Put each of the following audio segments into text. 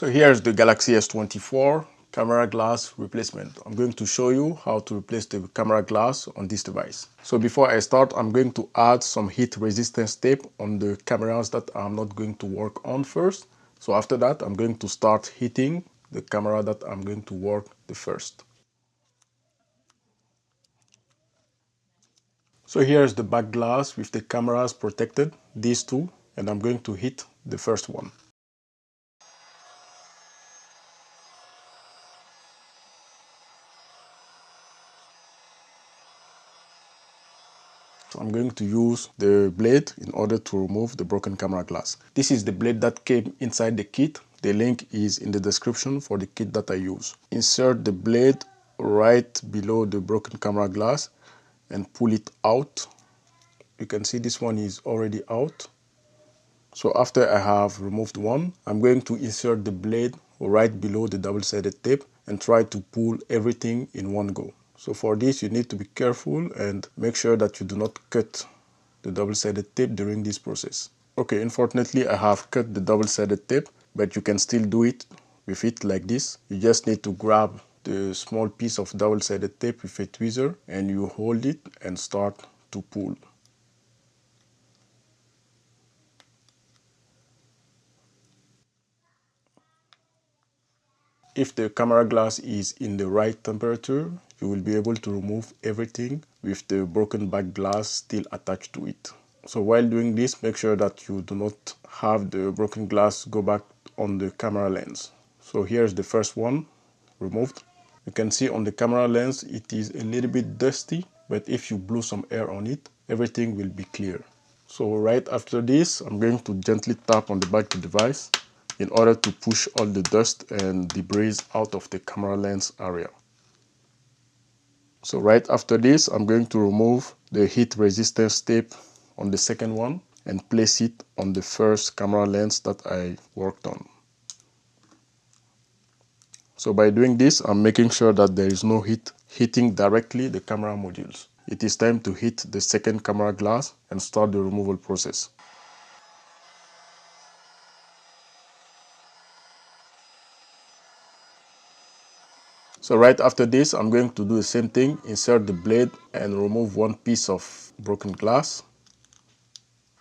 So here's the Galaxy S24 camera glass replacement. I'm going to show you how to replace the camera glass on this device. So before I start, I'm going to add some heat resistance tape on the cameras that I'm not going to work on first. So after that, I'm going to start heating the camera that I'm going to work the first. So here's the back glass with the cameras protected, these two, and I'm going to heat the first one. So I'm going to use the blade in order to remove the broken camera glass. This is the blade that came inside the kit. The link is in the description for the kit that I use. Insert the blade right below the broken camera glass and pull it out. You can see this one is already out. So after I have removed one, I'm going to insert the blade right below the double-sided tape and try to pull everything in one go. So for this, you need to be careful and make sure that you do not cut the double-sided tape during this process. Okay, unfortunately, I have cut the double-sided tape, but you can still do it with it like this. You just need to grab the small piece of double-sided tape with a tweezer and you hold it and start to pull. If the camera glass is in the right temperature, you will be able to remove everything with the broken back glass still attached to it. So while doing this, make sure that you do not have the broken glass go back on the camera lens. So here's the first one removed. You can see on the camera lens it is a little bit dusty, but if you blow some air on it, everything will be clear. So right after this, I'm going to gently tap on the back of the device in order to push all the dust and debris out of the camera lens area. So right after this, I'm going to remove the heat resistance tape on the second one and place it on the first camera lens that I worked on. So by doing this, I'm making sure that there is no heat hitting directly the camera modules. It is time to hit the second camera glass and start the removal process. So right after this, I'm going to do the same thing, insert the blade and remove one piece of broken glass.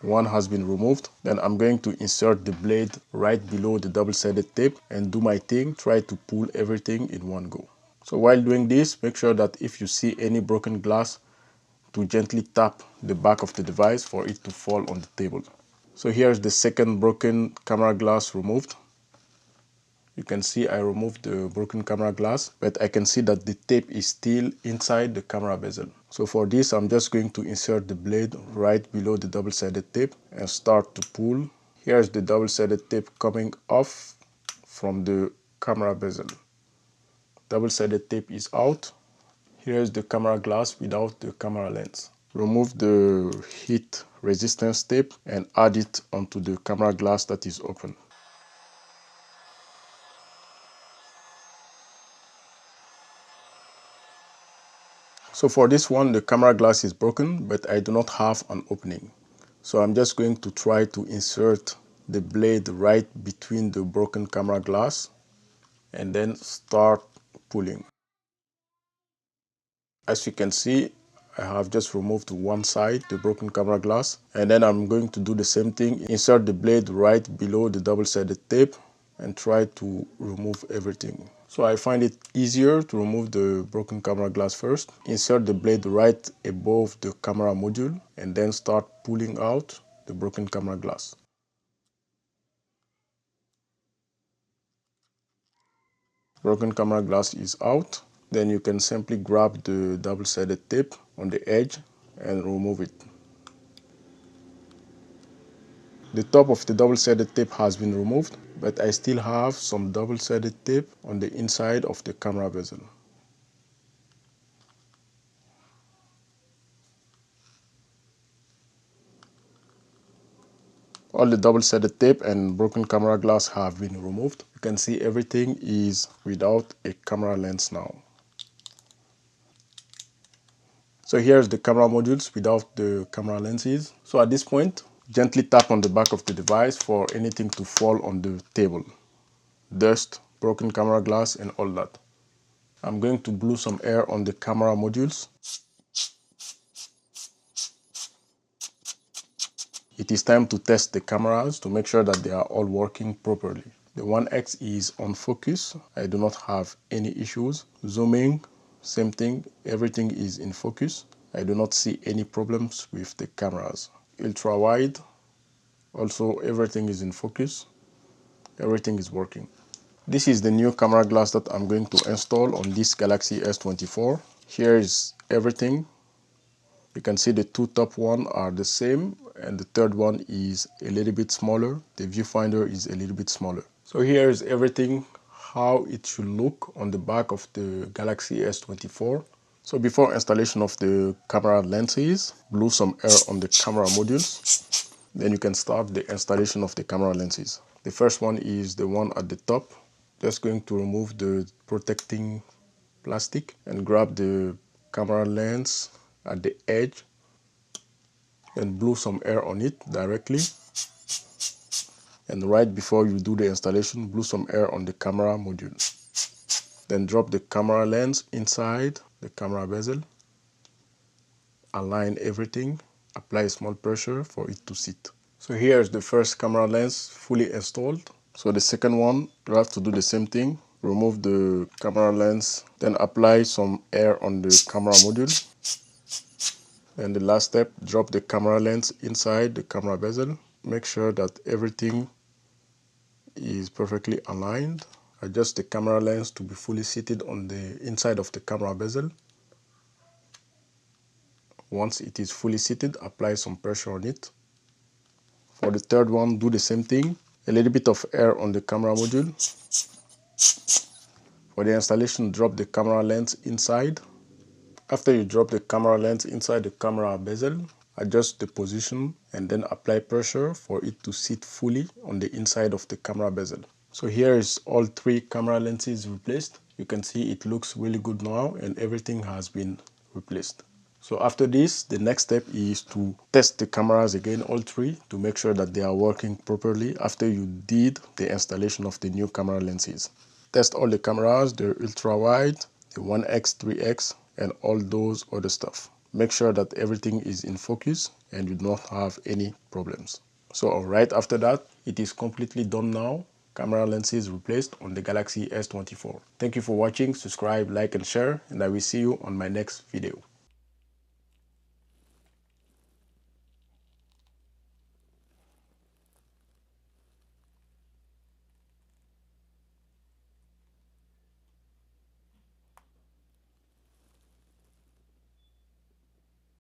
One has been removed. Then I'm going to insert the blade right below the double-sided tape and do my thing, try to pull everything in one go. So while doing this, make sure that if you see any broken glass, to gently tap the back of the device for it to fall on the table. So here's the second broken camera glass removed. You can see I removed the broken camera glass, but I can see that the tape is still inside the camera bezel. So for this, I'm just going to insert the blade right below the double-sided tape and start to pull. Here's the double-sided tape coming off from the camera bezel. Double-sided tape is out. Here's the camera glass without the camera lens. Remove the heat resistance tape and add it onto the camera glass that is open. So for this one, the camera glass is broken, but I do not have an opening. So I'm just going to try to insert the blade right between the broken camera glass and then start pulling. As you can see, I have just removed one side, the broken camera glass, and then I'm going to do the same thing, insert the blade right below the double-sided tape and try to remove everything. So I find it easier to remove the broken camera glass first. Insert the blade right above the camera module and then start pulling out the broken camera glass. Broken camera glass is out. Then you can simply grab the double-sided tape on the edge and remove it. The top of the double-sided tape has been removed, but I still have some double-sided tape on the inside of the camera bezel. All the double-sided tape and broken camera glass have been removed. You can see everything is without a camera lens now. So here's the camera modules without the camera lenses. So at this point, gently tap on the back of the device for anything to fall on the table. dust, broken camera glass and all that. I'm going to blow some air on the camera modules. It is time to test the cameras to make sure that they are all working properly. The 1X is on focus. I do not have any issues. Zooming, same thing. Everything is in focus. I do not see any problems with the cameras. Ultra wide, also everything is in focus. Everything is working. This is the new camera glass that I'm going to install on this Galaxy S24. Here is everything. You can see the two top one are the same and the third one is a little bit smaller. The viewfinder is a little bit smaller. So here is everything, how it should look on the back of the Galaxy S24. So before installation of the camera lenses, blow some air on the camera modules. Then you can start the installation of the camera lenses. The first one is the one at the top. Just going to remove the protecting plastic and grab the camera lens at the edge and blow some air on it directly. And right before you do the installation, blow some air on the camera module. Then drop the camera lens inside the camera bezel. Align everything. Apply small pressure for it to sit. So here is the first camera lens fully installed. So the second one, you have to do the same thing. Remove the camera lens, then apply some air on the camera module. And the last step, drop the camera lens inside the camera bezel. Make sure that everything is perfectly aligned. Adjust the camera lens to be fully seated on the inside of the camera bezel. Once it is fully seated, apply some pressure on it. For the third one, do the same thing. A little bit of air on the camera module. For the installation, drop the camera lens inside. After you drop the camera lens inside the camera bezel, adjust the position and then apply pressure for it to sit fully on the inside of the camera bezel. So here is all three camera lenses replaced. You can see it looks really good now and everything has been replaced. So after this, the next step is to test the cameras again, all three, to make sure that they are working properly after you did the installation of the new camera lenses. Test all the cameras, the ultra wide, the 1X, 3X, and all those other stuff. Make sure that everything is in focus and you do not have any problems. So right after that, it is completely done now. Camera lenses replaced on the Galaxy S24. Thank you for watching. Subscribe, like, and share, and I will see you on my next video.